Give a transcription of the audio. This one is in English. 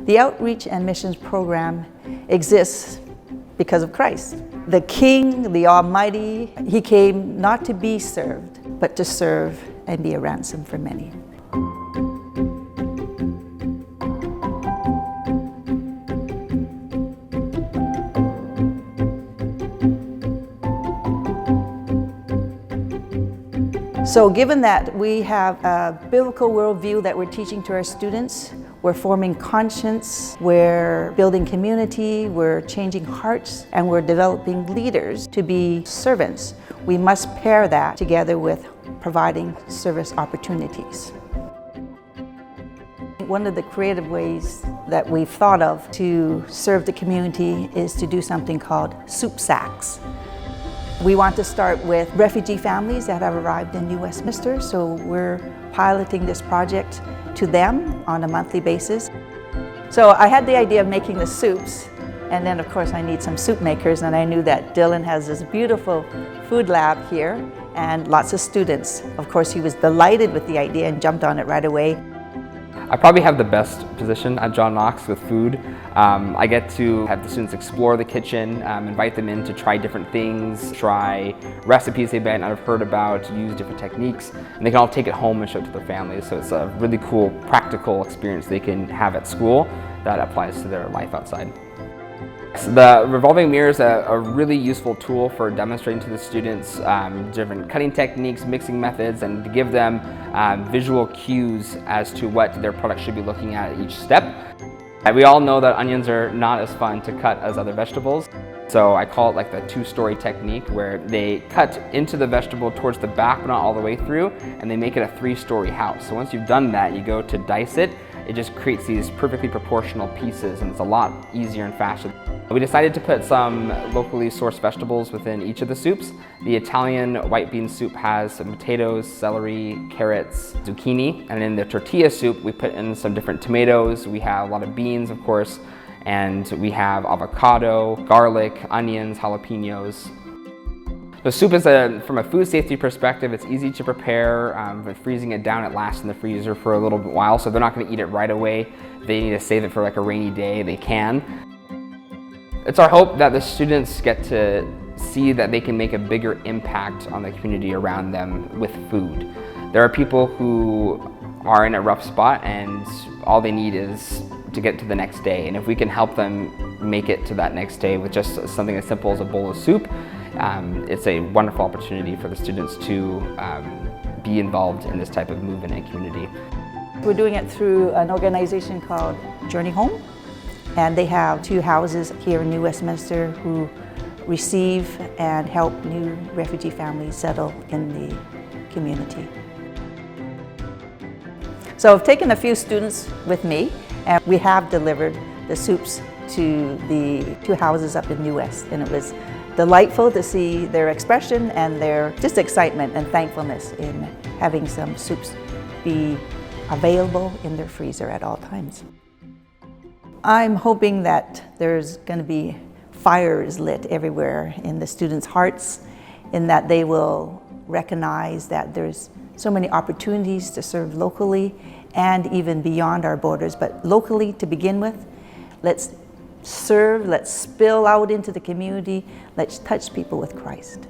The Outreach and Missions Program exists because of Christ. The King, the Almighty, He came not to be served, but to serve and be a ransom for many. So given that we have a biblical worldview that we're teaching to our students, we're forming conscience, we're building community, we're changing hearts, and we're developing leaders to be servants. We must pair that together with providing service opportunities. One of the creative ways that we've thought of to serve the community is to do something called soup sacks. We want to start with refugee families that have arrived in New Westminster, so we're piloting this project to them on a monthly basis. So I had the idea of making the soups, and then of course I need some soup makers, and I knew that Dylan has this beautiful food lab here and lots of students. Of course, he was delighted with the idea and jumped on it right away. I probably have the best position at John Knox with food. I get to have the students explore the kitchen, invite them in to try different things, try recipes they might not have heard about, use different techniques, and they can all take it home and show it to their families. So it's a really cool, practical experience they can have at school that applies to their life outside. The revolving mirror is a really useful tool for demonstrating to the students different cutting techniques, mixing methods, and to give them visual cues as to what their product should be looking at each step. We all know that onions are not as fun to cut as other vegetables. So I call it like the two-story technique, where they cut into the vegetable towards the back but not all the way through, and they make it a three-story house. So once you've done that, you go to dice it. It just creates these perfectly proportional pieces, and it's a lot easier and faster. We decided to put some locally sourced vegetables within each of the soups. The Italian white bean soup has some potatoes, celery, carrots, zucchini, and in the tortilla soup we put in some different tomatoes. We have a lot of beans, of course, and we have avocado, garlic, onions, jalapenos. The soup is, from a food safety perspective, it's easy to prepare, but freezing it down, it lasts in the freezer for a little while, so they're not going to eat it right away. If they need to save it for like a rainy day, they can. It's our hope that the students get to see that they can make a bigger impact on the community around them with food. There are people who are in a rough spot and all they need is to get to the next day, and if we can help them make it to that next day with just something as simple as a bowl of soup, it's a wonderful opportunity for the students to be involved in this type of movement and community. We're doing it through an organization called Journey Home, and they have 2 houses here in New Westminster who receive and help new refugee families settle in the community. So I've taken a few students with me, and we have delivered the soups to the 2 houses up in New West, and it was delightful to see their expression and their just excitement and thankfulness in having some soups be available in their freezer at all times. I'm hoping that there's going to be fires lit everywhere in the students' hearts, in that they will recognize that there's so many opportunities to serve locally and even beyond our borders, but locally to begin with. Let's serve, let's spill out into the community, let's touch people with Christ.